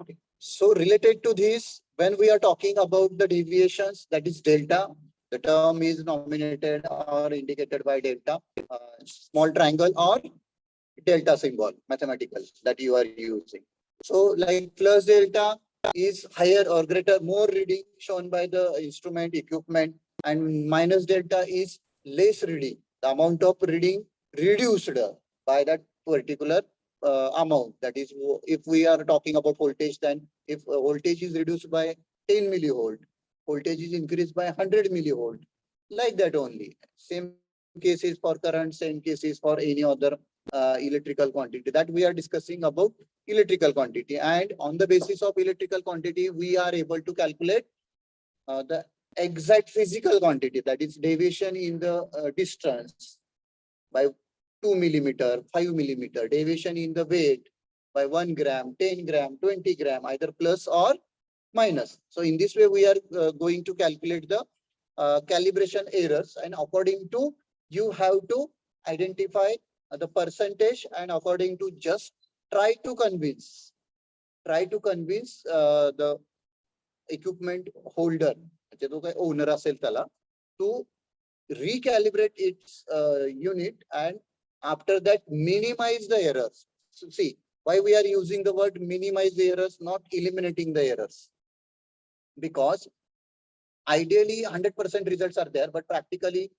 Okay. So related to this, when we are talking about the deviations, that is delta, the term is nominated or indicated by delta, small triangle or delta symbol, mathematical that you are using. So like plus delta is higher or greater, more reading shown by the instrument equipment, and minus delta is less reading. The amount of reading reduced by that particular amount. That is, if we are talking about voltage, then if voltage is reduced by 10 millivolt, voltage is increased by 100 millivolt. Like that only. Same cases for current, same cases for any other electrical quantity that we are discussing about electrical quantity. And on the basis of electrical quantity, we are able to calculate the exact physical quantity, that is deviation in the distance by 2 millimeter, 5 millimeter, deviation in the weight by 1 gram, 10 gram, 20 gram, either plus or minus. So in this way, we are going to calculate the calibration errors, and according to, you have to identify the percentage, and according to just try to convince the equipment holder, जो काही owner असेल त्याला, to recalibrate its unit, and after that minimize the errors. So see why we are using the word minimize the errors, not eliminating the errors, because ideally 100% results are there, but practically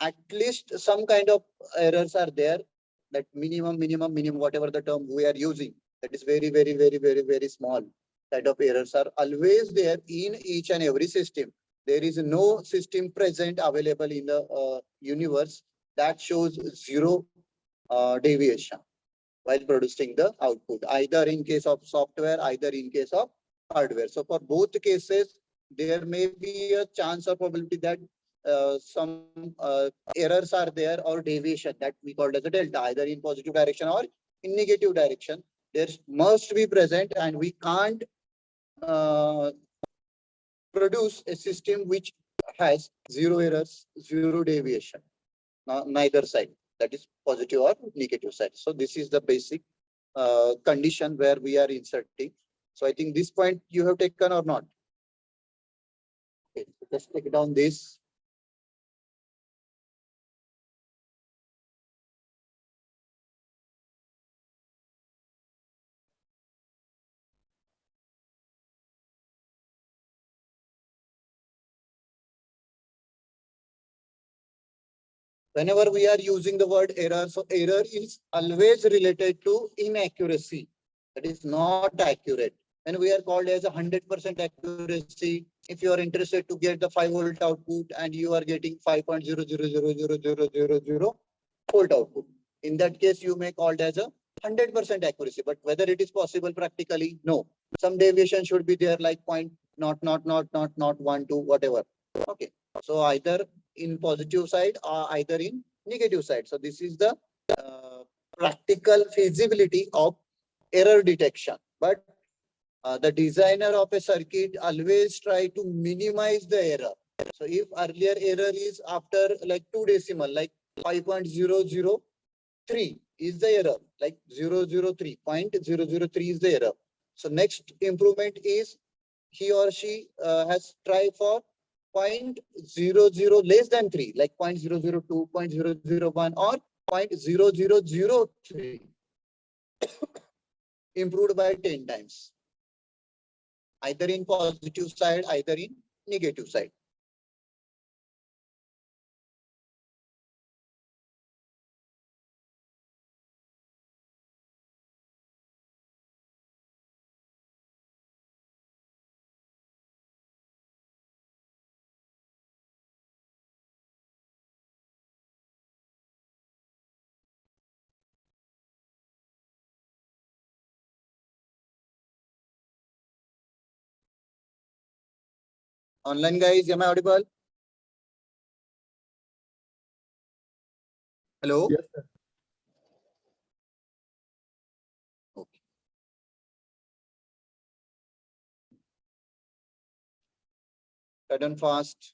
at least some kind of errors are there, that minimum, whatever the term we are using, that is very small kind of errors are always there in each and every system. There is no system present available in the universe that shows zero deviation while producing the output, either in case of software, either in case of hardware. So for both cases, there may be a chance or probability that some errors are there, or deviation that we called as a delta, either in positive direction or in negative direction. There must be present, and we can't produce a system which has zero errors, zero deviation, neither side, that is positive or negative side. So this is the basic condition where we are inserting. So I think this point you have taken or not. Okay, let's take down this. Whenever we are using the word error, so error is always related to inaccuracy. That is not accurate. When we are called as 100% accuracy, if you are interested to get the 5-volt output and you are getting 5.00000000 volt output, in that case, you may call it as a 100% accuracy. But whether it is possible practically, no. Some deviation should be there, like point not 1, 2, whatever. Okay. So either in positive side or either in negative side. So this is the practical feasibility of error detection. But the designer of a circuit always try to minimize the error. So if earlier error is after like 2 decimal, like 5.003 is the error, like 0.003 is the error. So next improvement is he or she has tried for 0.00 less than 3, like 0.002, 0.001 or 0.0003, improved by 10 times, either in positive side, either in negative side. Online guys, am I audible? Hello? Yes, sir. Okay. Sudden fast.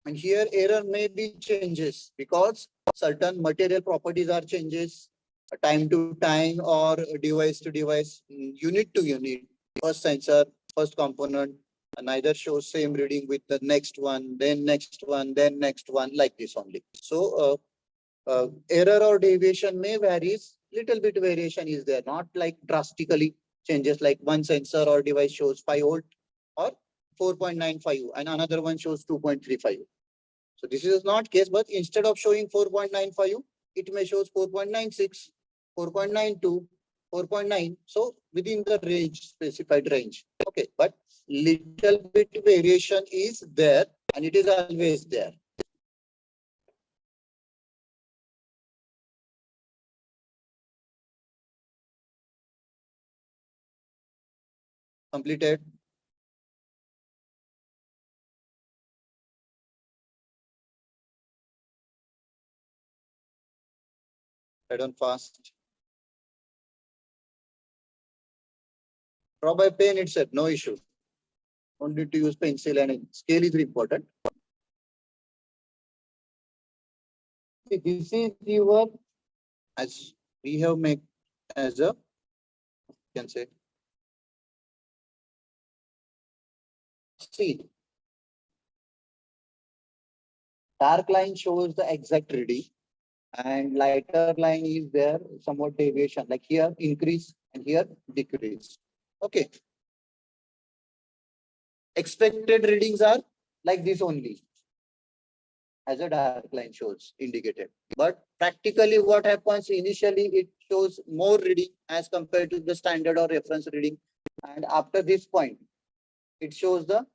And here error may be changes because certain material properties are changes, time to time or device to device, unit to unit. First sensor, first component, neither shows same reading with the next one, then next one, then next one, like this only. So error or deviation may varies, little bit variation is there, not like drastically changes, like one sensor or device shows 5 volt or 4.95 and another one shows 2.35. So this is not case, but instead of showing 4.95, it may shows 4.96, 4.92, 4.9. So within the range, specified range. Okay, but little bit variation is there and it is always there. Completed. I don't fast. Draw by pen itself, no issue. Don't need to use pencil and scale is important. See, this is your, as we have made as a, you can say, see, dark line shows the exact reading and lighter line is there somewhat deviation, like here increase and here decrease. Okay. Expected readings are like this only, as a dark line shows indicated. But practically what happens, initially it shows more reading as compared to the standard or reference reading. And after this point, it shows the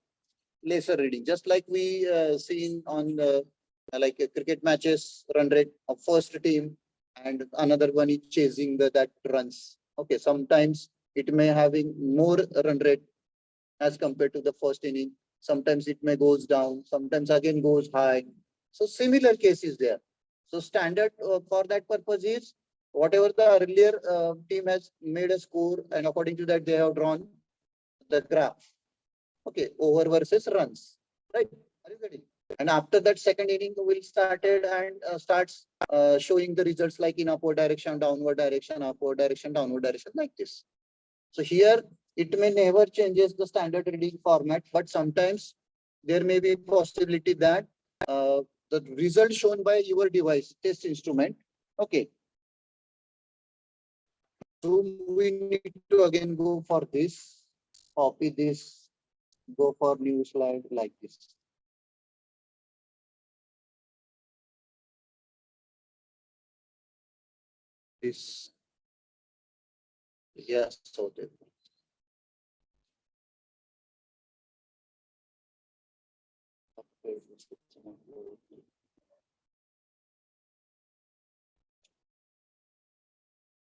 lesser reading, just like we seen on like cricket matches run rate of first team and another one is chasing that runs. Okay, sometimes it may having more run rate as compared to the first inning. Sometimes it may goes down, sometimes again goes high. So similar case is there. So standard for that purpose is whatever the earlier team has made a score and according to that they have drawn the graph. Okay, over versus runs, right? Are you getting? And after that second inning will started and starts showing the results like in upward direction, downward direction, upward direction, downward direction, like this. So here it may never changes the standard reading format, but sometimes there may be possibility that the result shown by your device test instrument. Okay. So we need to again go for this, copy this, go for new slide like this. This, yes, so that.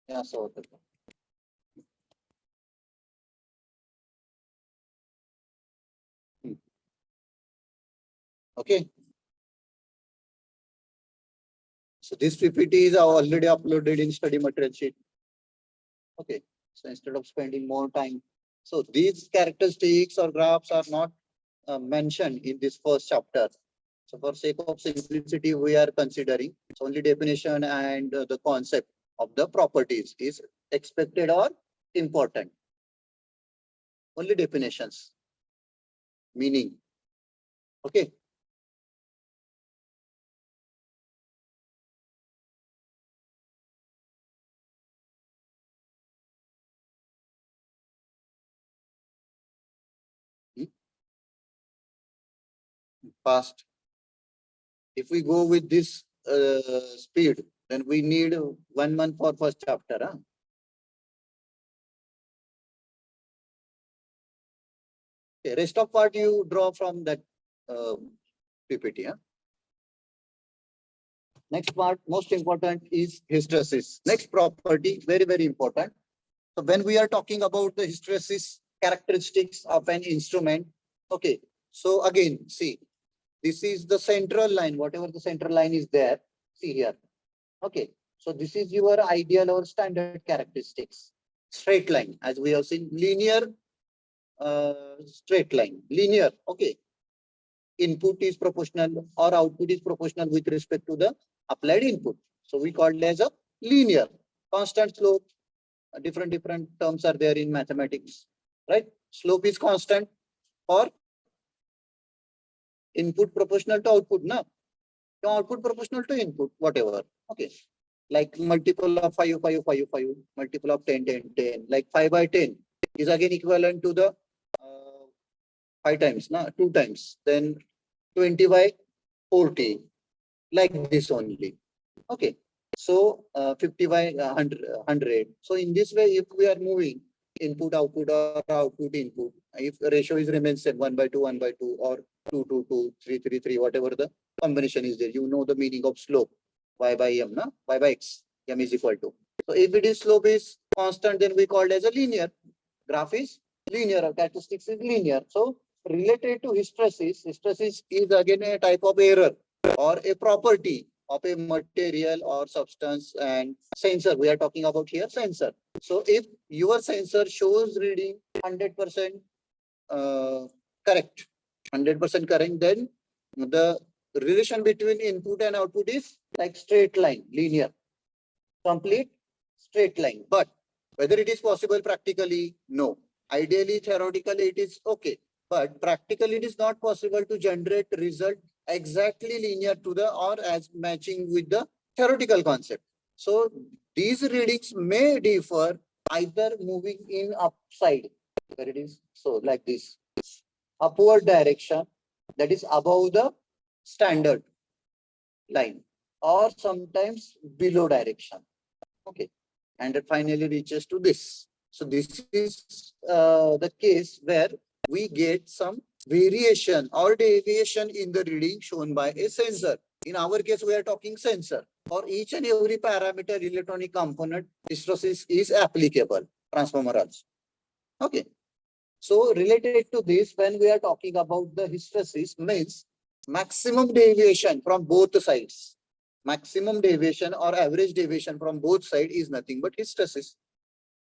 Yeah, so that. Okay. So this PPT is already uploaded in study material sheet. Okay. So instead of spending more time, so these characteristics or graphs are not mentioned in this first chapter. So for sake of simplicity, we are considering only definition and the concept of the properties is expected or important. Only definitions, meaning. Okay. Hmm? Fast. If we go with this speed, then we need 1 month for first chapter. Huh? Okay, rest of part you draw from that PPT. Huh? Next part, most important is hysteresis. Next property, very, very important. So when we are talking about the hysteresis characteristics of an instrument, okay. So again, see, this is the central line, whatever the central line is there, see here. Okay. So this is your ideal or standard characteristics. Straight line, as we have seen, linear, straight line, linear. Okay. Input is proportional or output is proportional with respect to the applied input. So we call it as a linear. Constant slope, different terms are there in mathematics, right? Slope is constant or input proportional to output, na? Output proportional to input, whatever. Okay. Like multiple of 5, 5, 5, 5, multiple of 10, 10, 10. Like 5 by 10 is again equivalent to the 5 times, na? 2 times. Then 20 by 40, like this only. Okay. So 50 by 100. So in this way, if we are moving input, output, or output, input, if the ratio is remains same 1 by 2, 1 by 2, or 2, 2, 2, 3, 3, 3, whatever the combination is there, you know the meaning of slope, y by m, na? Y by x, m is equal to. So if it is slope is constant, then we call it as a linear. Graph is linear, or characteristics is linear. So related to hysteresis, hysteresis is again a type of error or a property of a material or substance, and sensor. We are talking about here sensor. So if your sensor shows reading 100% correct, 100% correct, then the relation between input and output is like straight line, linear, complete straight line. But whether it is possible practically, no. Ideally, theoretically, it is okay. But practically, it is not possible to generate result exactly linear to the or as matching with the theoretical concept. So these readings may differ either moving in upside, where it is so like this, upward direction, that is above the standard line, or sometimes below direction. Okay. And it finally reaches to this. So this is the case where we get some variation or deviation in the reading shown by a sensor. In our case, we are talking sensor. For each and every parameter electronic component, hysteresis is applicable, transformer also. Okay. So related to this, when we are talking about the hysteresis, means maximum deviation from both sides. Maximum deviation or average deviation from both sides is nothing but hysteresis.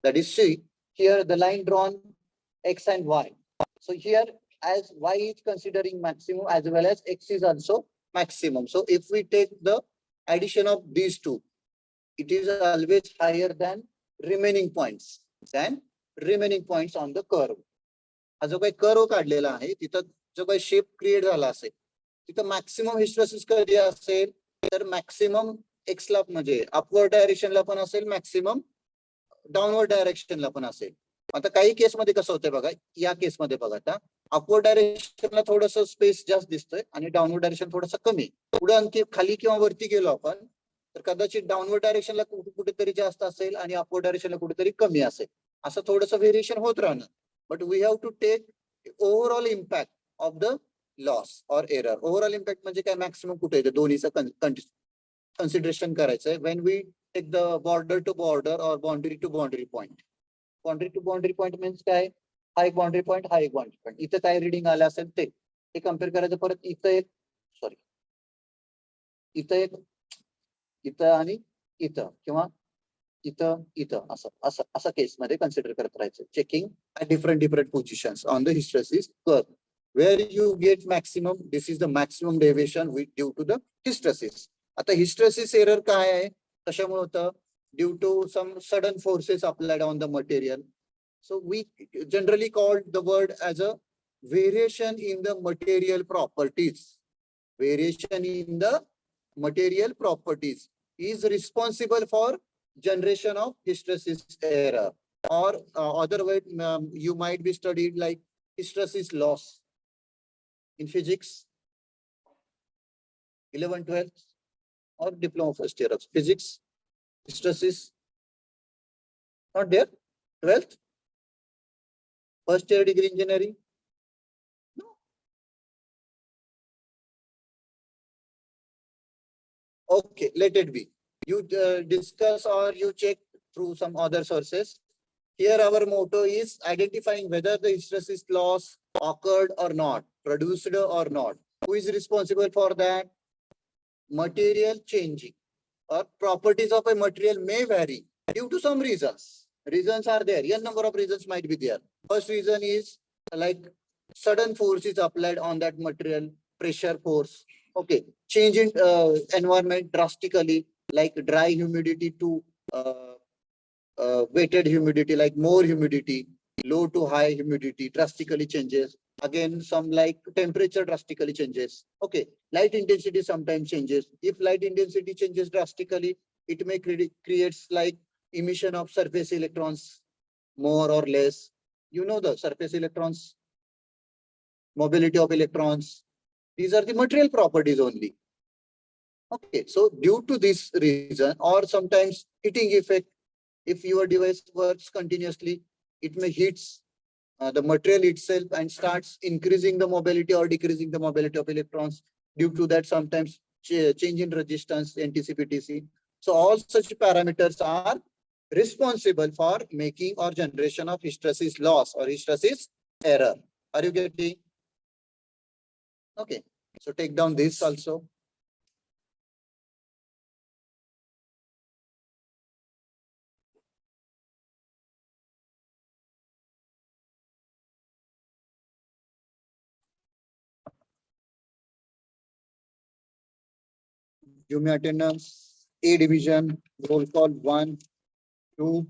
That is, see, here the line drawn x and y. So here, as y is considering maximum as well as x is also maximum. So if we take the addition of these two, it is always higher than remaining points on the curve. हा जो काही curve काढलेला आहे तिथं जो काही shape create झाला असेल तिथं मॅक्सिमम हिस्टेरेसिस कधी असेल तर मॅक्सिमम एक्स ला म्हणजे अपवर्ड डायरेक्शनला पण असेल, मॅक्सिमम डाऊनवर्ड डायरेक्शनला पण असेल. आता काही केसमध्ये कसं होतंय बघा, या केसमध्ये बघा, आता अपवर्ड डायरेक्शनला थोडस स्पेस जास्त दिसतोय आणि डाऊनवर्ड डायरेक्शन थोडंसं कमी. पुढे आणखी खाली किंवा वरती गेलो आपण तर कदाचित डाऊनवर्ड डायरेक्शनला कुठेतरी जास्त असेल आणि अपवर्ड डायरेक्शनला कुठेतरी कमी असेल. असं थोडंसं व्हेरिएशन होत राहणार. But we have to take overall impact of the loss or error. Overall impact म्हणजे काय, मॅक्सिमम कुठे येते दोन्हीचं consideration करायचंय when we take the border to border or boundary to boundary point. Boundary to boundary point means काय, हा एक boundary point, हा एक boundary point. इथं काय reading आलं असेल ते कम्पेअर करायचं. परत इथं एक, सॉरी, इथं एक, इथं आणि इथं, किंवा इथं इथं असं असं असं केसमध्ये कन्सिडर करत राहायचं. Checking at different positions on the hysteresis curve. Where you get maximum, this is the maximum deviation due to the hysteresis. आता hysteresis error काय आहे, कशामुळे होतं? Due to some sudden forces applied on the material. So we generally call the word as a variation in the material properties. Variation in the material properties is responsible for generation of hysteresis error, or other way you might be studied like hysteresis loss in physics 11, 12 or diploma first year of physics. Hysteresis not there. 12th first year degree engineering, no. Okay, let it be. You discuss or you check through some other sources. Here our motto is identifying whether the hysteresis loss occurred or not, produced or not. Who is responsible for that? Material changing or properties of a material may vary due to some reasons. Reasons are there. A number of reasons might be there. First reason is like sudden force is applied on that material, pressure force. Okay, change in environment drastically, like dry humidity to weighted humidity, like more humidity, low to high humidity drastically changes. Again, some like temperature drastically changes. Okay, light intensity sometimes changes. If light intensity changes drastically, it may creates like emission of surface electrons more or less. You know the surface electrons, mobility of electrons. These are the material properties only. Okay, so due to this reason, or sometimes heating effect, if your device works continuously, it may hits the material itself and starts increasing the mobility or decreasing the mobility of electrons. Due to that, sometimes change in resistance, NTC, So all such parameters are responsible for making or generation of hysteresis loss or hysteresis error. Are you getting? Okay, so take down this also. Give me attendance. A division, roll call 1, 2.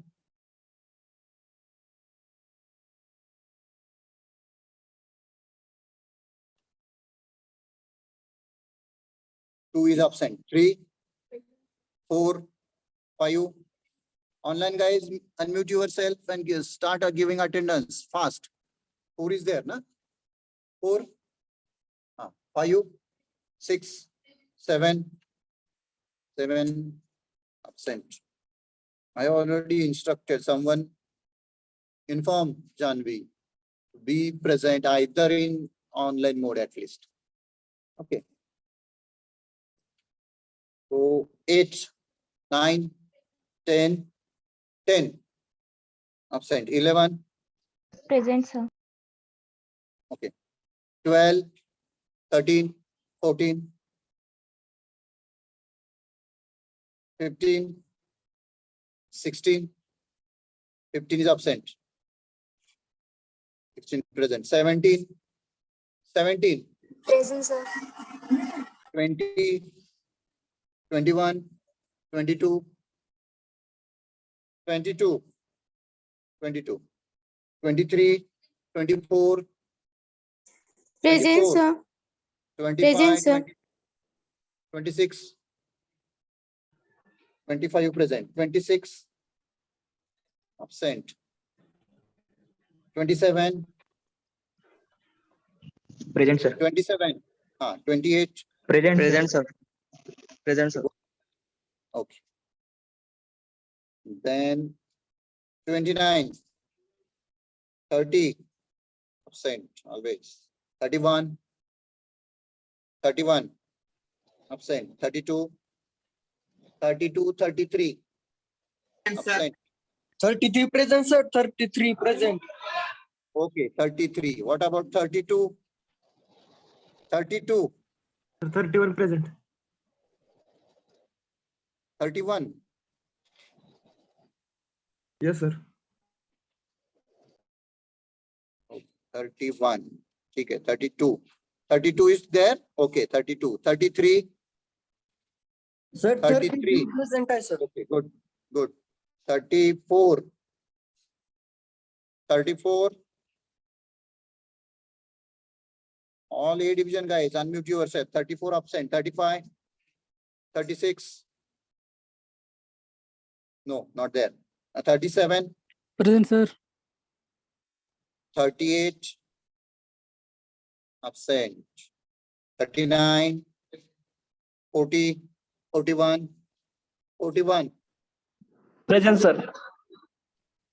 Two is absent. 3, 4, 5. Online guys, unmute yourself and start giving attendance fast. 4 is there, na? 4, 5, 6, 7, 7 absent. I already instructed someone. Inform Janvi. Be present either in online mode at least. Okay. So 8, 9, 10, 10. Absent. 11. Present, sir. Okay. 12, 13, 14, 15, 16. 15 is absent. 16 present. 17, 17. Present, sir. 20, 21, 22, 22, 22, 23, 24, Present, 24, sir. 25, Present, sir. 20, 26, 25 present, 26 absent, 27, Present, sir. 27, 28. Present, sir. Present, sir. Okay. Then 29, 30 absent always, 31, 31 absent, 32, 32, 33 absent. 33 present, sir. 33 present. Okay, 33. What about 32? 32, 31 present. 31. Yes, sir. 31. Okay, 32. 32 is there? Okay, 32. 33. Sir, 33. 33 present, sir. Okay, good, good. 34. 34. All A division guys, unmute yourself. 34 absent. 35. 36. No, not there. 37. Present, sir. 38. Absent. 39. 40. 41. 41. Present, sir.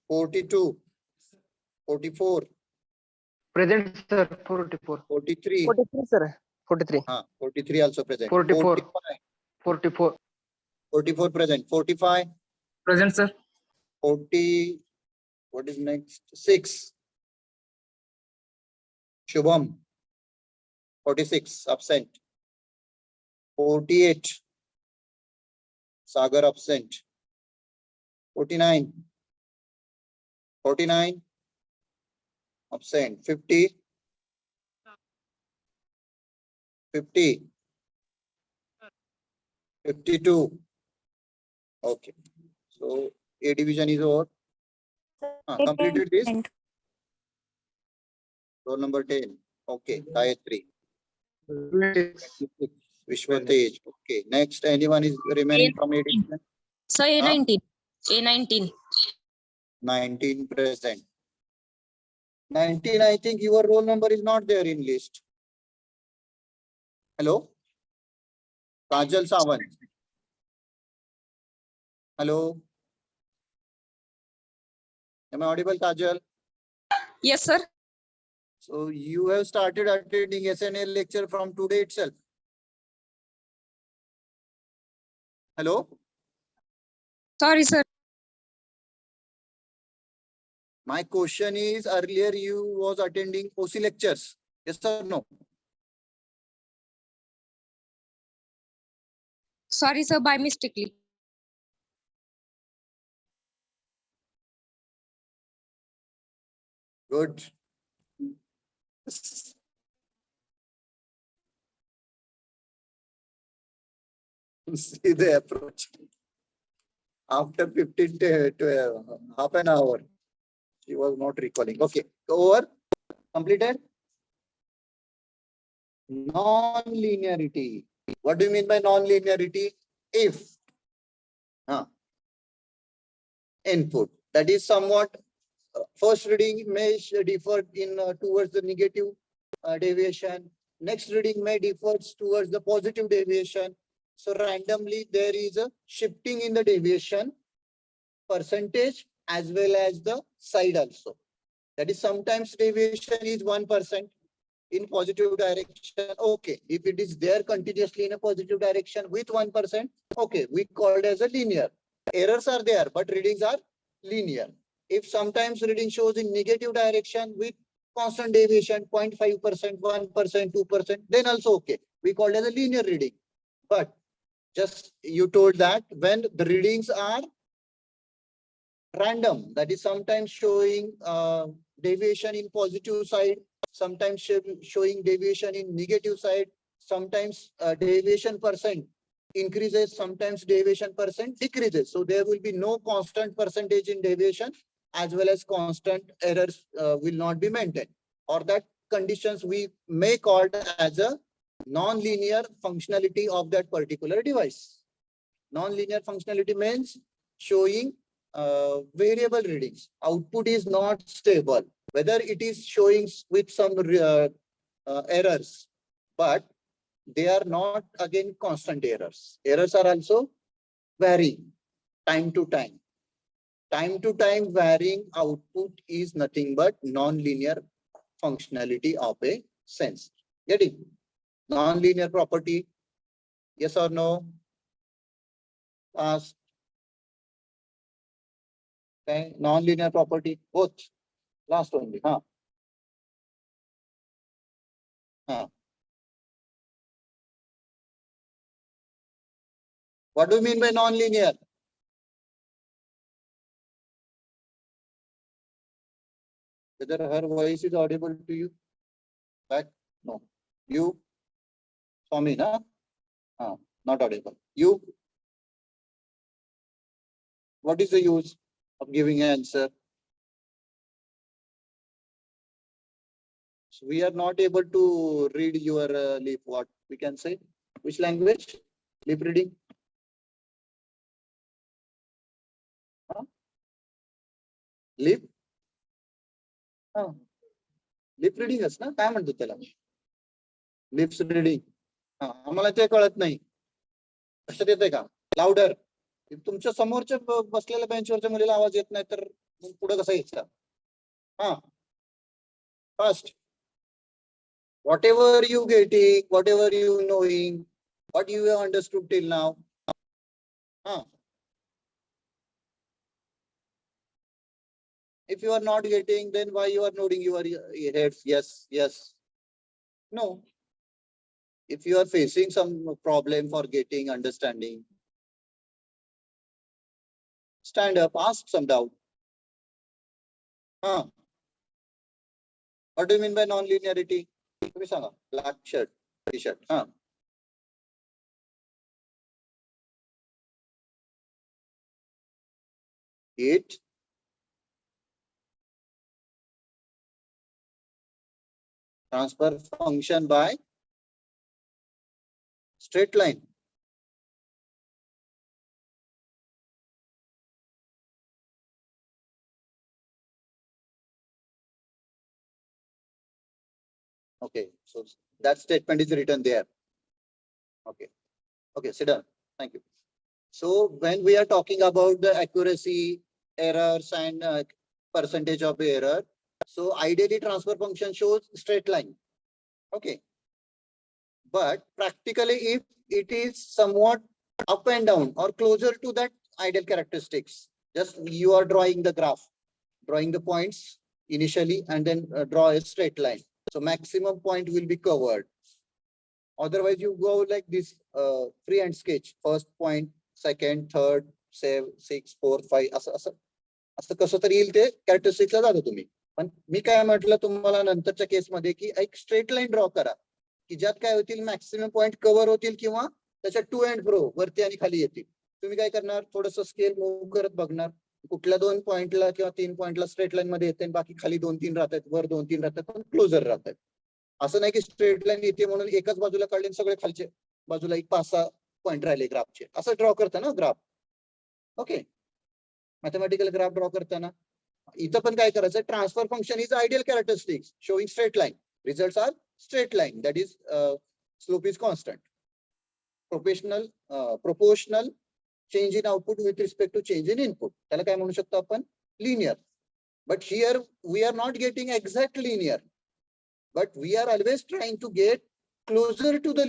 42. 44. Present, sir. 44. 43. 43, sir. 43. 43 also present. 44. 45. 44. 44 present. 45. Present, sir. 40. What is next? 6. Shubham. 46 absent. 48. Sagar absent. 49. 49 absent. 50. 50. 52. Okay. So A division is over. Completed this? Present. Roll number 10. Okay, Gayatri. Vishwatej. Okay, next, anyone is remaining from 18? So A19. A19. 19 present. 19, I think your roll number is not there in list. Hello? Kajal Sawant. Hello? Am I audible, Kajal? Yes, sir. So you have started attending SNL lecture from today itself. Hello? Sorry, sir. My question is, earlier you was attending OC lectures. Yes or no? Sorry, sir, by mistakenly. Good. See the approach. After 15 to half an hour, she was not recalling. Okay, over. Completed. Non-linearity. What do you mean by non-linearity? If input, that is somewhat first reading may differ in towards the negative deviation. Next reading may differ towards the positive deviation. So randomly there is a shifting in the deviation percentage as well as the side also. That is sometimes deviation is 1% in positive direction. Okay, if it is there continuously in a positive direction with 1%, okay, we call it as a linear. Errors are there, but readings are linear. If sometimes reading shows in negative direction with constant deviation, 0.5%, 1%, 2%, then also okay. We call it as a linear reading. But just you told that when the readings are random, that is sometimes showing deviation in positive side, sometimes showing deviation in negative side, sometimes deviation percent increases, sometimes deviation percent decreases. So there will be no constant percentage in deviation as well as constant errors will not be maintained. Or that conditions we may call it as a non-linear functionality of that particular device. Non-linear functionality means showing variable readings. Output is not stable, whether it is showing with some errors, but they are not again constant errors. Errors are also varying time to time. Time to time varying output is nothing but non-linear functionality of a sensor. Getting? Non-linear property, yes or no? Ask. Okay, non-linear property, both. Last only, huh? What do you mean by non-linear? Whether her voice is audible to you? Back? No. You? Swami, na? Not audible. You? What is the use of giving an answer? So we are not able to read your lip. What we can say? Which language? Lip reading? Lip? Lip रिडिंगच ना काय म्हणतो त्याला lips reading आम्हाला ते कळत नाही लक्षात येतंय का लाउडर तुमच्या समोरच्या बसलेल्या बेंचवरच्या मुलीला आवाज येत नाही तर पुढे कसा यायचा first whatever you getting, whatever you knowing, what you have understood till now. If you are not getting, then why you are nodding your heads? Yes, yes. No. If you are facing some problem for getting understanding, stand up, ask some doubt. What do you mean by non-linearity? Black shirt, t-shirt. It Transfer function by straight line. Okay, so that statement is written there. Okay, okay, sit down. Thank you. So when we are talking about the accuracy, errors, and percentage of error, so ideally transfer function shows straight line. Okay, but practically if it is somewhat up and down or closer to that ideal characteristics, just you are drawing the graph, drawing the points initially, and then draw a straight line. So maximum point will be covered. Otherwise, you go like this freehand sketch. First point, second, third, 7, 6, 4, 5. असं कसं तरी येईल ते कॅरेक्टरिस्टिक्सला जाता तुम्ही. पण मी काय म्हटलं तुम्हाला नंतरच्या केसमध्ये की एक स्ट्रेट लाईन ड्रॉ करा की ज्यात काय होतील मॅक्सिमम पॉईंट कव्हर होतील किंवा त्याच्या टू अँड फ्रो वरती आणि खाली येतील. तुम्ही काय करणार, थोडंसं स्केल मूव्ह करत बघणार कुठल्या 2 पॉइंटला किंवा 3 पॉइंटला स्ट्रेट लाईन मध्ये येते, बाकी खाली 2-3 राहतात, वर 2-3 राहतात, पण क्लोजर राहतात. असं नाही की स्ट्रेट लाईन येते म्हणून एकाच बाजूला काढले सगळे खालचे बाजूला एक 5-6 पॉइंट राहिले ग्राफचे. असं ड्रॉ करता ना graph. Okay, mathematical graph draw करताना इथं पण काय करायचं, transfer function is ideal characteristics showing straight line. Results are straight line, that is slope is constant. Proportional change in output with respect to change in input, त्याला काय म्हणू शकतो आपण, linear. But here we are not getting exact linear, but we are always trying to get closer to the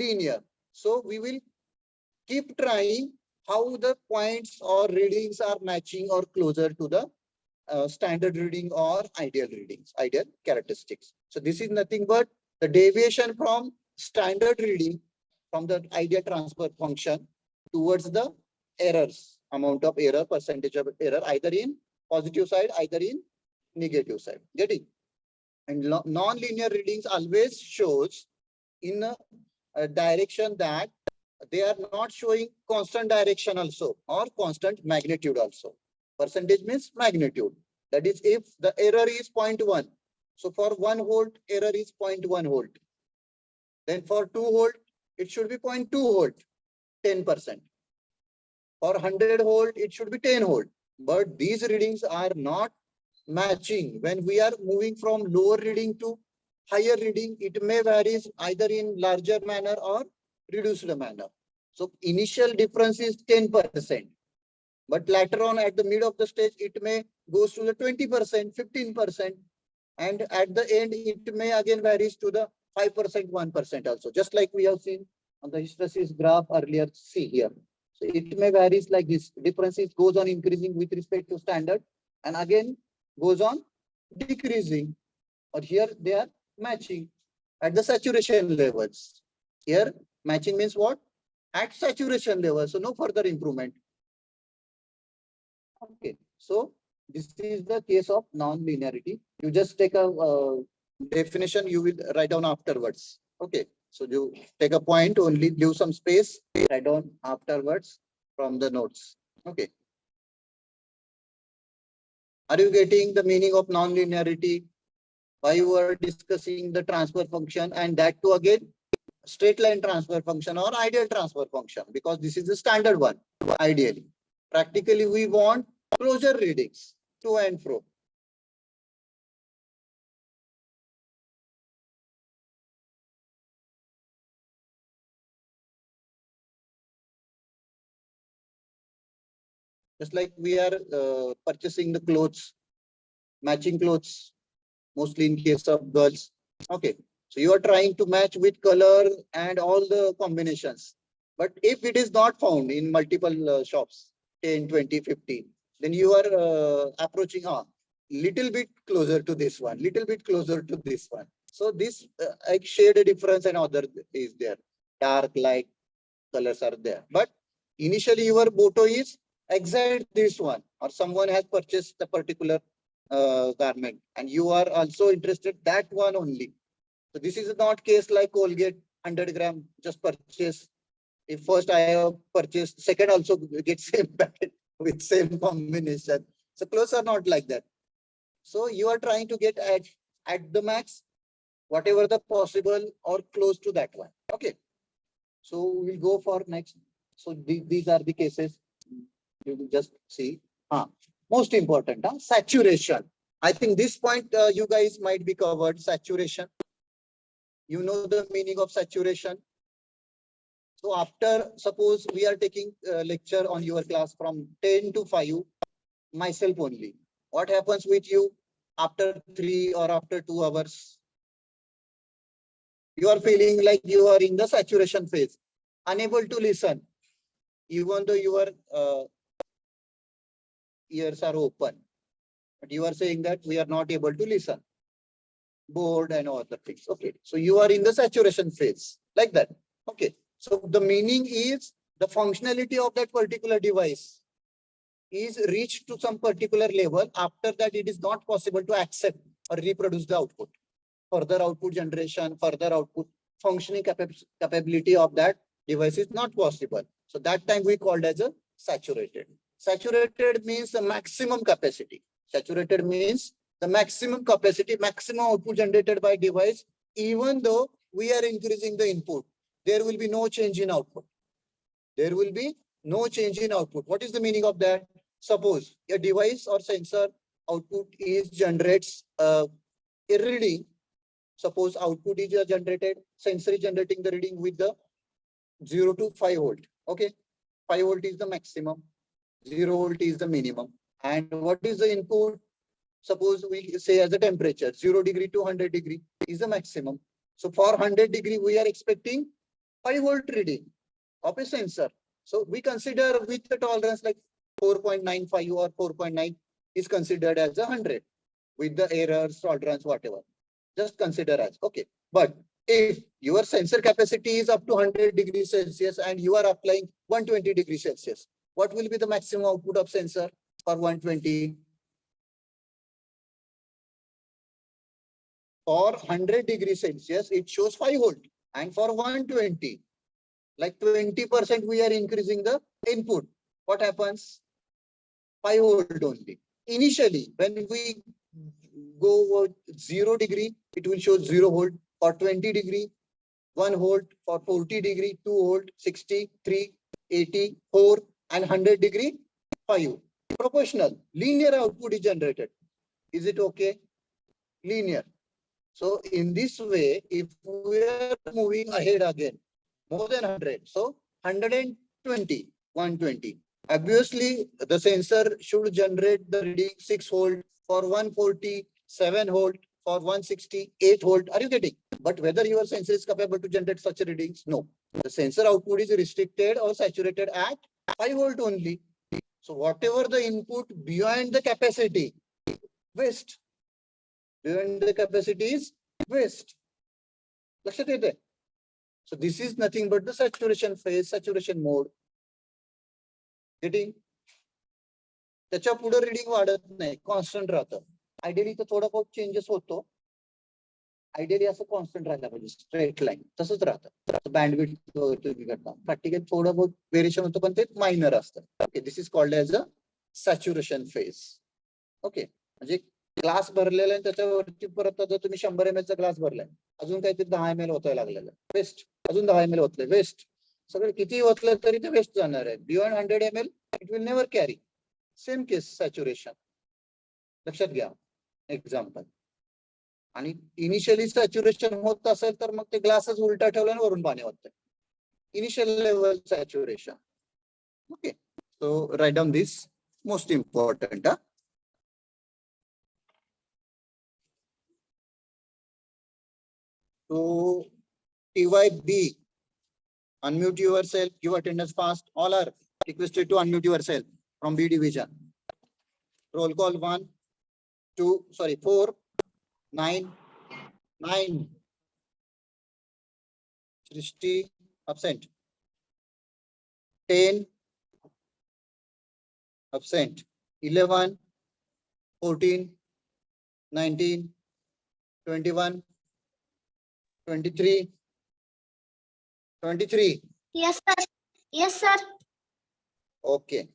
linear. So we will keep trying how the points or readings are matching or closer to the standard reading or ideal characteristics. So this is nothing but the deviation from standard reading from the ideal transfer function towards the errors, amount of error, percentage of error, either in positive side, either in negative side. Getting? And non-linear readings always shows in a direction that they are not showing constant direction also or constant magnitude also. Percentage means magnitude. That is, if the error is 0.1, so for 1 volt error is 0.1 volt. Then for 2 volt it should be 0.2 volt, 10%. For 100 volt it should be 10 volt. But these readings are not matching. When we are moving from lower reading to higher reading, it may varies either in larger manner or reduced manner. So initial difference is 10%, but later on at the mid of the stage it may goes to the 20%, 15%, and at the end it may again varies to the 5%, 1% also, just like we have seen on the hysteresis graph earlier. See here, so it may varies like this. Differences goes on increasing with respect to standard and again goes on decreasing, or here they are matching at the saturation levels. Here matching means what? At saturation level, so no further improvement. Okay, so this is the case of non-linearity. You just take a definition, you will write down afterwards. Okay, so you take a point, only leave some space, write down afterwards from the notes. Okay. Are you getting the meaning of non-linearity? Why you are discussing the transfer function, and that too again straight line transfer function or ideal transfer function, because this is the standard one. Ideally, practically we want closure readings to and fro. Just like we are purchasing the clothes, matching clothes, mostly in case of girls. Okay, so you are trying to match with color and all the combinations. But if it is not found in multiple shops, 10, 20, 50, then you are approaching little bit closer to this one, little bit closer to this one. So this shade difference and other is there. Dark, light colors are there. But initially your motto is exact this one, or someone has purchased the particular garment and you are also interested that one only. So this is not case like Colgate 100 gram just purchase. If first I have purchased, second also get same packet with same combination. So clothes are not like that. So you are trying to get at the max, whatever the possible or close to that one. Okay. So we'll go for next. So these are the cases. You will just see. Most important, saturation. I think this point you guys might be covered. Saturation. You know the meaning of saturation. So after, suppose we are taking lecture on your class from 10 to 5, myself only. What happens with you after 3 or after 2 hours? You are feeling like you are in the saturation phase, unable to listen, even though your ears are open. But you are saying that we are not able to listen. Bored and other things. Okay. So you are in the saturation phase, like that. Okay. So the meaning is the functionality of that particular device is reached to some particular level. After that, it is not possible to accept or reproduce the output. Further output generation, further output functioning capability of that device is not possible. So that time we called as a saturated. Saturated means the maximum capacity. Saturated means the maximum capacity, maximum output generated by device, even though we are increasing the input, there will be no change in output. There will be no change in output. What is the meaning of that? Suppose a device or sensor output is generates a reading. Suppose output is generated, sensor is generating the reading with the 0 to 5 volt. Okay. 5 volt is the maximum. 0 volt is the minimum. And what is the input? Suppose we say as a temperature, 0 degree to 100 degree is the maximum. So for 100 degree, we are expecting 5 volt reading of a sensor. So we consider with the tolerance like 4.95 or 4.9 is considered as 100 with the errors, tolerance, whatever. Just consider as, okay. But if your sensor capacity is up to 100 degrees Celsius and you are applying 120 degrees Celsius, what will be the maximum output of sensor for 120? For 100 degrees Celsius, it shows 5 volt. And for 120, like 20% we are increasing the input. What happens? 5 volt only. Initially, when we go 0 degree, it will show 0 volt. For 20 degree, 1 volt. For 40 degree, 2 volt, 60, 3, 80, 4, and 100 degree, 5. Proportional, linear output is generated. Is it okay? Linear. So in this way, if we are moving ahead again, more than 100, so 120, 120. Obviously, the sensor should generate the reading 6 volt, for 140, 7 volt, for 160, 8 volt. Are you getting? But whether your sensor is capable to generate such readings? No. The sensor output is restricted or saturated at 5 volt only. So whatever the input beyond the capacity, waste. Beyond the capacity is waste. लक्षात येते? So this is nothing but the saturation phase, saturation mode. Getting? त्याच्या पुढे reading वाढत नाही, constant राहतं. Ideally तर थोडा बहुत चेंजेस होतो. आयडियली असं कॉन्स्टंट राहायला पाहिजे, स्ट्रेट लाईन तसंच राहतं. बँडविड्थ तुम्ही करता, प्रॅक्टिकल थोडं बहुत व्हेरिएशन होतं, पण ते मायनर असतं. Okay, this is called as a saturation phase. Okay, म्हणजे ग्लास भरलेला आहे त्याच्यावरती परत जर तुम्ही 100 ml चा ग्लास भरलाय, अजून काहीतरी 10 ml ओतायला लागलेलं वेस्ट, अजून 10 ml ओतले वेस्ट. सगळं किती ओतलं तरी ते वेस्ट जाणार आहे. Beyond 100 ml it will never carry. Same case saturation. लक्षात घ्या एक्झाम्पल. आणि इनिशियली सॅच्युरेशन होत असेल तर मग ते ग्लासच उलटा ठेवला आणि वरून पाणी होतं. Initial level saturation. Okay, so write down this most important. So TYB, unmute yourself, give attendance fast. All are requested to unmute yourself from B division. Roll call 4, 9, 9. Srishti, absent. 10, absent. 11, 14, 19, 21, 23, 23. Yes, sir. Yes, sir. Okay.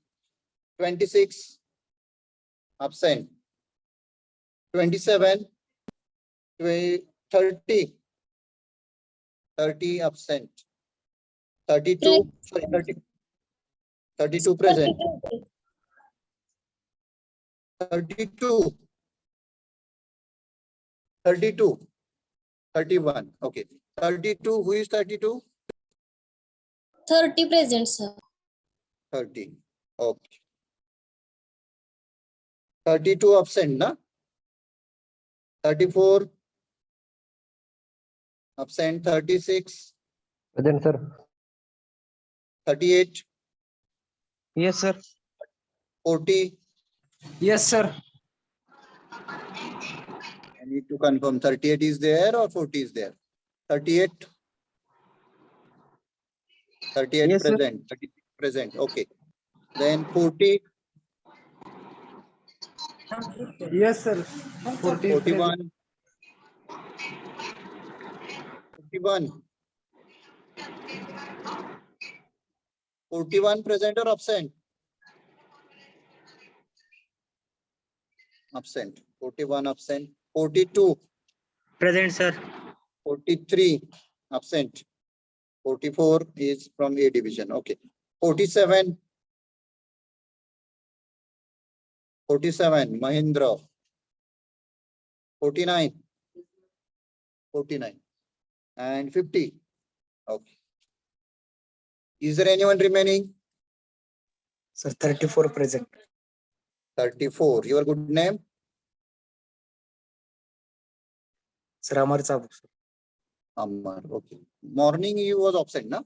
26, absent. 27, 30, 30 absent, 32, sorry, 30, 32 present, 32, 32, 31. Okay, 32. Who is 32? 30 present, sir. 30. Okay. 32 absent, na? 34 absent, 36, Present, sir. 38, Yes, sir. 40. Yes, sir. I need to confirm 38 is there or 40 is there. 38. 38 Yes, sir. present. 36 present. Okay. Then 40, Yes, sir. 40 is present. 41, 51. 41 present or absent? Absent. 41 absent. 42, Present, sir. 43 absent. 44 is from A division. Okay. 47, 47, Mahindra. 49, 49, and 50. Okay. Is there anyone remaining? Sir, 34 present. 34. Your good name? Sir, Amar Sabuk, sir. Ammar. Okay. Morning you was absent, na?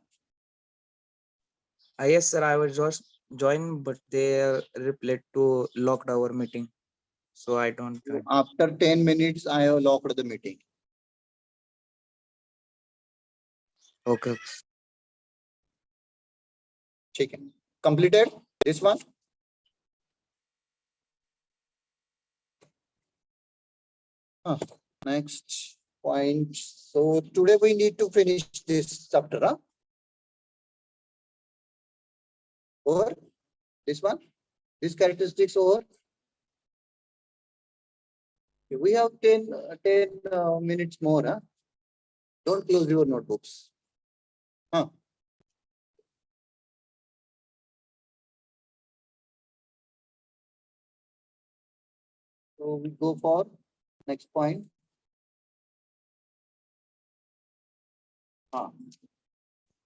Yes, sir, I was just joined, but they replied to locked our meeting. So I don't join. After 10 minutes, I have locked the meeting. Okay. Chicken. Completed this one? Next point. So today we need to finish this chapter. Huh? Over? This one? This characteristics over? We have 10 minutes more. Huh? Don't close your notebooks. Huh? So we go for next point.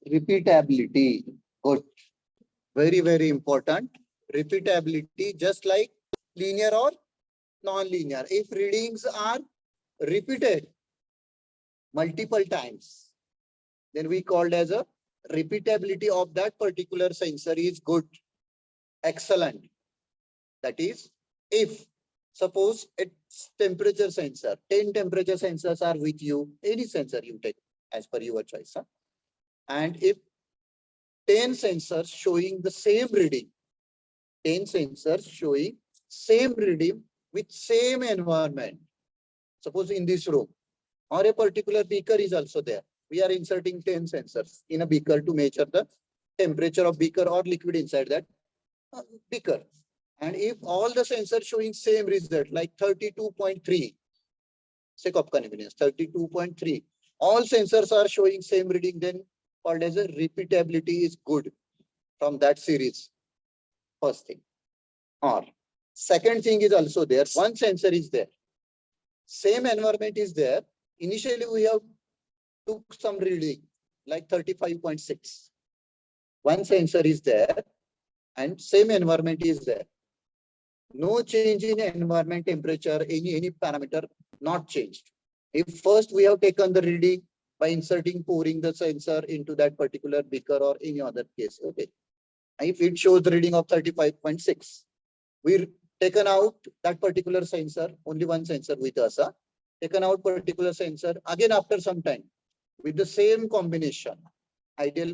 Repeatability. Good. Very, very important. Repeatability, just like linear or non-linear. If readings are repeated multiple times, then we called as a repeatability of that particular sensor is good, excellent. That is, if suppose it's temperature sensor, 10 temperature sensors are with you, any sensor you take as per your choice. Huh? And if 10 sensors showing the same reading, 10 sensors showing same reading with same environment. Suppose in this room or a particular beaker is also there. We are inserting 10 sensors in a beaker to measure the temperature of beaker or liquid inside that beaker. And if all the sensors showing same result like 32.3, sake of convenience, 32.3, all sensors are showing same reading, then called as a repeatability is good from that series. First thing. Or second thing is also there. One sensor is there. Same environment is there. Initially, we have took some reading like 35.6. One sensor is there and same environment is there. No change in environment temperature, any parameter not changed. If first we have taken the reading by inserting, pouring the sensor into that particular beaker or any other case, okay. If it shows the reading of 35.6, we taken out that particular sensor, only one sensor with us, taken out particular sensor again after some time with the same combination, ideal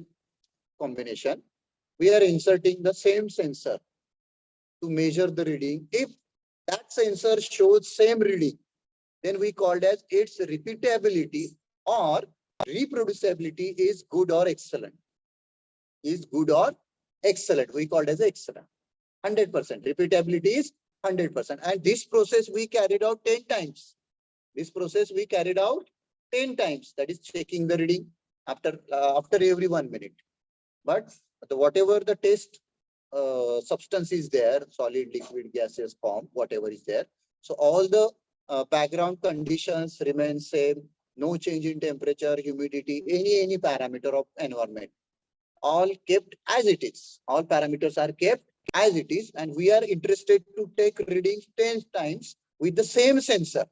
combination, we are inserting the same sensor to measure the reading. If that sensor shows same reading, then we called as its repeatability or reproducibility is good or excellent. Is good or excellent. We called as excellent. 100%. Repeatability is 100%. And this process we carried out 10 times. This process we carried out 10 times. That is checking the reading after every 1 minute. But whatever the test substance is there, solid, liquid, gaseous form, whatever is there. So all the background conditions remain same. No change in temperature, humidity, any parameter of environment. All kept as it is. All parameters are kept as it is, and we are interested to take readings 10 times with the same sensor.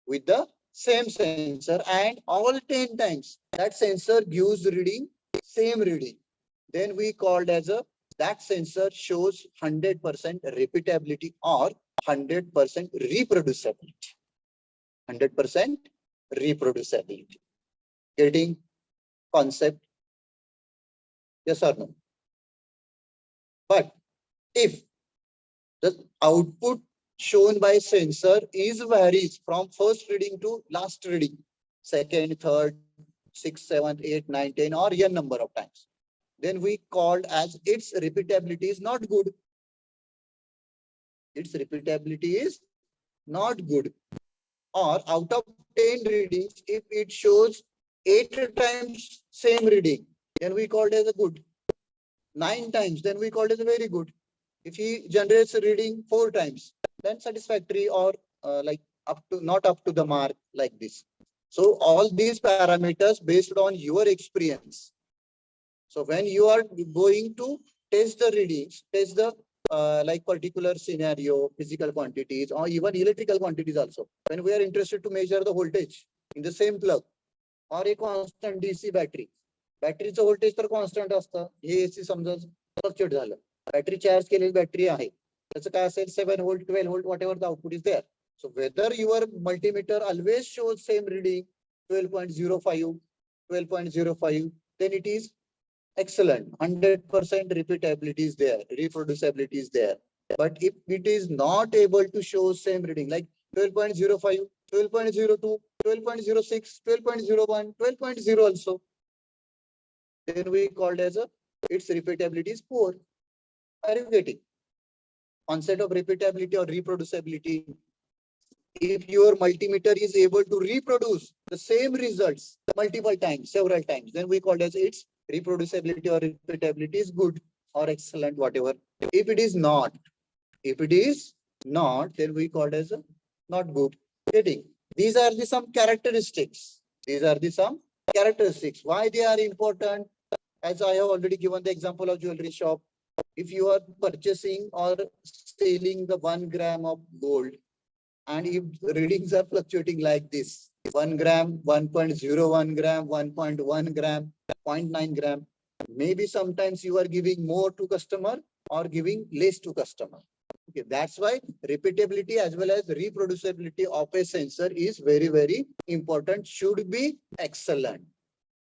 With the same sensor, and all 10 times that sensor gives reading, same reading. Then we called as a that sensor shows 100% repeatability or 100% reproducibility. 100% reproducibility. Getting concept? Yes or no? But if the output shown by sensor is varies from first reading to last reading, second, third, 6, 7, 8, 9, 10, or n number of times, then we called as its repeatability is not good. Its repeatability is not good. Or out of 10 readings, if it shows 8 times same reading, then we called as a good. 9 times, then we called as a very good. If he generates a reading 4 times, then satisfactory, or like not up to the mark, like this. So all these parameters based on your experience. So when you are going to test the readings, test the like particular scenario, physical quantities, or even electrical quantities also. When we are interested to measure the voltage in the same plug or a constant DC battery. बॅटरीचं voltage तर constant असतं. हे AC समजा fluctuate झालं, battery charge केलेली battery आहे, त्याचं काय असेल 7 volt 12 volt whatever the output is there. So whether your multimeter always shows same reading 12.05 12.05, then it is excellent. 100% repeatability is there, reproducibility is there. But if it is not able to show same reading like 12.05, 12.02, 12.06, 12.01, 12.0 also, then we called as a its repeatability is poor. Are you getting concept of repeatability or reproducibility? If your multimeter is able to reproduce the same results multiple times, several times, then we call as its reproducibility or repeatability is good or excellent, whatever. If it is not, then we call as a not good. Getting? These are the some characteristics. These are the some characteristics. Why they are important? As I have already given the example of jewelry shop. If you are purchasing or selling the 1 gram of gold, and if readings are fluctuating like this, 1 gram, 1.01 gram, 1.1 gram, 0.9 gram, maybe sometimes you are giving more to customer or giving less to customer. Okay, that's why repeatability as well as reproducibility of a sensor is very, very important, should be excellent.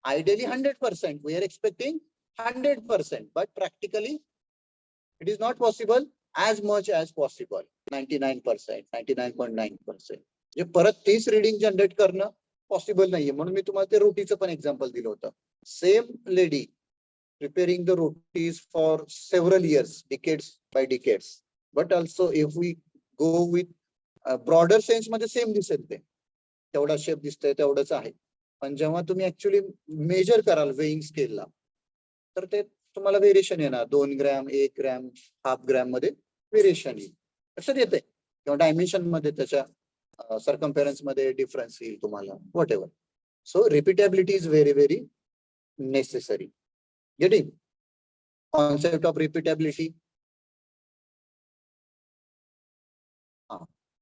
Ideally 100%, we are expecting 100%, but practically it is not possible as much as possible. 99%, 99.9%. जे परत 30 reading generate करणं possible नाहीये, म्हणून मी तुम्हाला ते रोटीचं पण example दिलं होतं. Same lady preparing the rotis for several years, decades by decades. But also if we go with a broader sense मध्ये सेम दिसेल ते, तेवढा शेप दिसतोय तेवढंच आहे. पण जेव्हा तुम्ही ऍक्च्युअली मेजर कराल वेइंग स्केलला, तर ते तुम्हाला व्हेरिएशन येणार. 2 ग्रॅम 1 ग्रॅम हाफ ग्रॅम मध्ये व्हेरिएशन येईल. लक्षात येते किंवा डायमेन्शन मध्ये त्याच्या सर्कम्फरन्स मध्ये डिफरन्स येईल तुम्हाला, what ever. So repeatability is very very necessary. Getting concept of repeatability.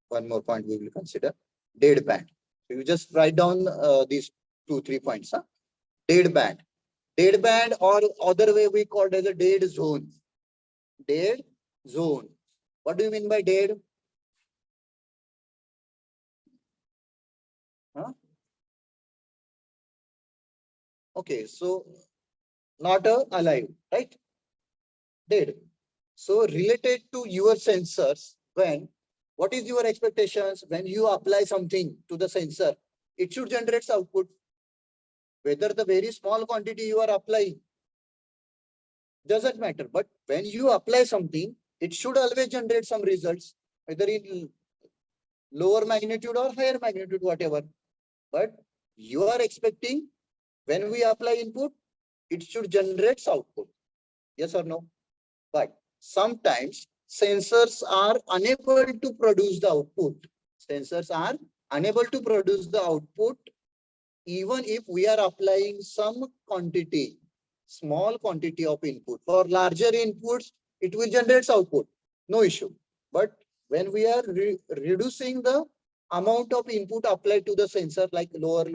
One more point we will consider: dead band. So you just write down these 2-3 points. Dead band. Dead band, or other way we call it as a dead zone. Dead zone. What do you mean by dead? Okay, so not alive, right? Dead. So related to your sensors, what is your expectations when you apply something to the sensor? It should generate output. Whether the very small quantity you are applying doesn't matter, but when you apply something, it should always generate some results. either in lower magnitude or higher magnitude, whatever. But you are expecting when we apply input, it should generate output. Yes or no? But sometimes sensors are unable to produce the output. Sensors are unable to produce the output even if we are applying some quantity, small quantity of input. For larger inputs, it will generate output, no issue. But when we are reducing the amount of input applied to the sensor, like lower,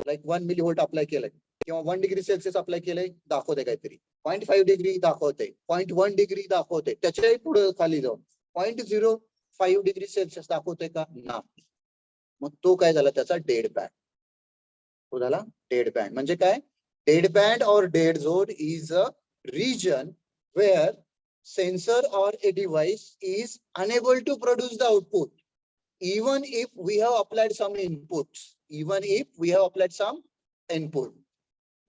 like 1 millivolt apply केलंय किंवा 1 degree Celsius apply केलंय, दाखवते काहीतरी 0.5 degree दाखवते, 0.1 degree दाखवते, त्याच्याही पुढे खाली जाऊन 0.05 degree Celsius दाखवते का? नाही. मग तो काय झाला त्याचा डेड बँड. तो झाला डेड बँड. म्हणजे काय? Dead band or dead zone is a region where sensor or a device is unable to produce the output even if we have applied some inputs. Even if we have applied some input.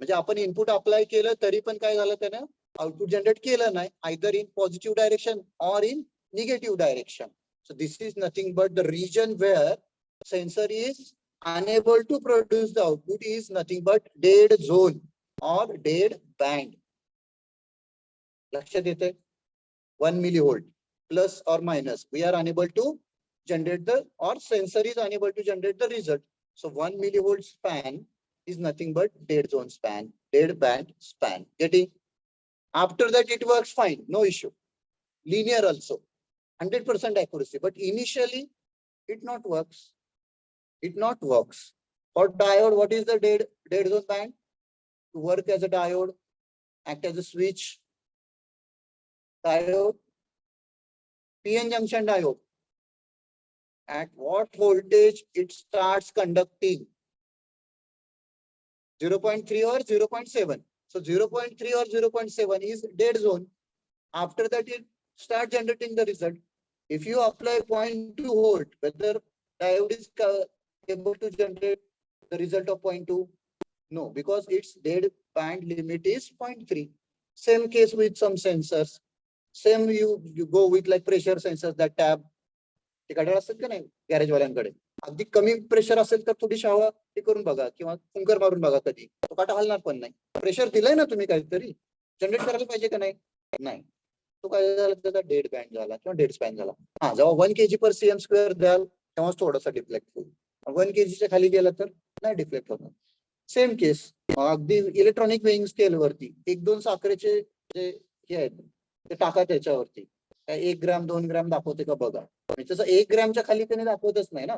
म्हणजे आपण input apply केलं तरी पण काय झालं त्यानं output generate केलं नाही, either in positive direction or in negative direction. So this is nothing but the region where sensor is unable to produce the output is nothing but dead zone or dead band. लक्षात येते? 1 millivolt plus or minus, we are unable to generate the, or sensor is unable to generate the result. So 1 millivolt span is nothing but dead zone span, dead band span. Getting? After that it works fine, no issue. Linear also, 100% accuracy. But initially it not works. It not works. For diode, what is the dead zone band? To work as a diode, act as a switch. Diode, PN junction diode. At what voltage it starts conducting? 0.3 or 0.7. So 0.3 or 0.7 is dead zone. After that, it starts generating the result. If you apply 0.2 volt, whether diode is able to generate the result of 0.2? No, because its dead band limit is 0.3. Same case with some sensors. Same you go with like pressure sensors that tab. ते काढायला असतात का नाही गॅरेजवाल्यांकडे, अगदी कमी pressure असेल तर थोडी शावा ते करून बघा किंवा फुंकर मारून बघा, कधी तो काटा हलणार पण नाही. प्रेशर दिलंय ना तुम्ही काहीतरी, जनरेट करायला पाहिजे का नाही? नाही. तो काय झाला त्याचा डेड बँड झाला किंवा डेड स्पॅन झाला. हा, जेव्हा 1 kg/cm² द्याल तेव्हा थोडासा डिफ्लेक्ट होईल. 1 kg खाली गेला तर नाही डिफ्लेक्ट होणार. सेम केस अगदी इलेक्ट्रॉनिक वेइंग स्केल वरती 1-2 साखरेचे जे हे आहेत ते टाका त्याच्यावरती, काय 1 ग्रॅम 2 ग्रॅम दाखवते का बघा. तसं 1 ग्रॅमच्या खाली त्याने दाखवतच नाही ना.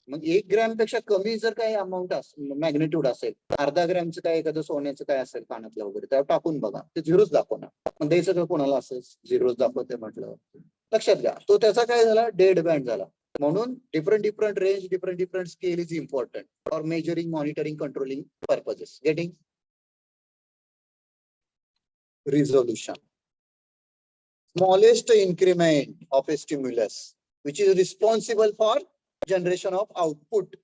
मग 1 ग्रॅम पेक्षा कमी जर काही अमाऊंट मॅग्निट्यूड असेल, अर्धा ग्रॅमचं काय एखादं सोन्याचं काय असेल कानातलं वगैरे, त्यावर टाकून बघा, ते झिरोच दाखवणार. पण द्यायचं का कोणाला असेल झिरोच दाखवते म्हटलं, लक्षात घ्या. तो त्याचा काय झाला डेड बँड झाला. म्हणून different range, different scale is important for measuring, monitoring, controlling purposes. Getting? Resolution. Smallest increment of a stimulus which is responsible for generation of output.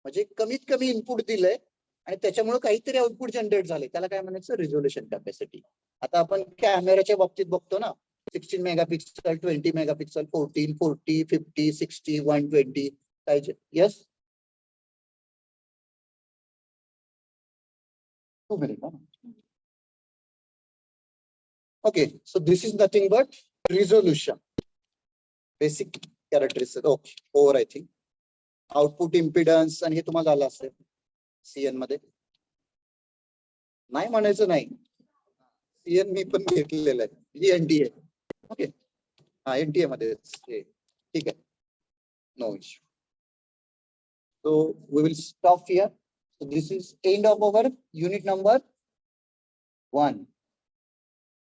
म्हणजे कमीत कमी इनपुट दिलंय आणि त्याच्यामुळे काहीतरी आउटपुट जनरेट झाले, त्याला काय म्हणायचं? Resolution capacity. आता आपण कॅमेराच्या बाबतीत बघतो ना, 16 मेगापिक्सल, 20 मेगापिक्सल, 14, 40, 50, 60, 120 पाहिजे. Yes, 2 minutes. Okay, so this is nothing but resolution. Basic characteristics. Okay, over I think. Output impedance आणि हे तुम्हाला आलं असेल CN मध्ये. नाही म्हणायचं नाही, CN मी पण घेतलेलं आहे, NTA. ओके, हा NTA मध्ये ठीक आहे, no issue. So we will stop here. So this is end of our unit number 1.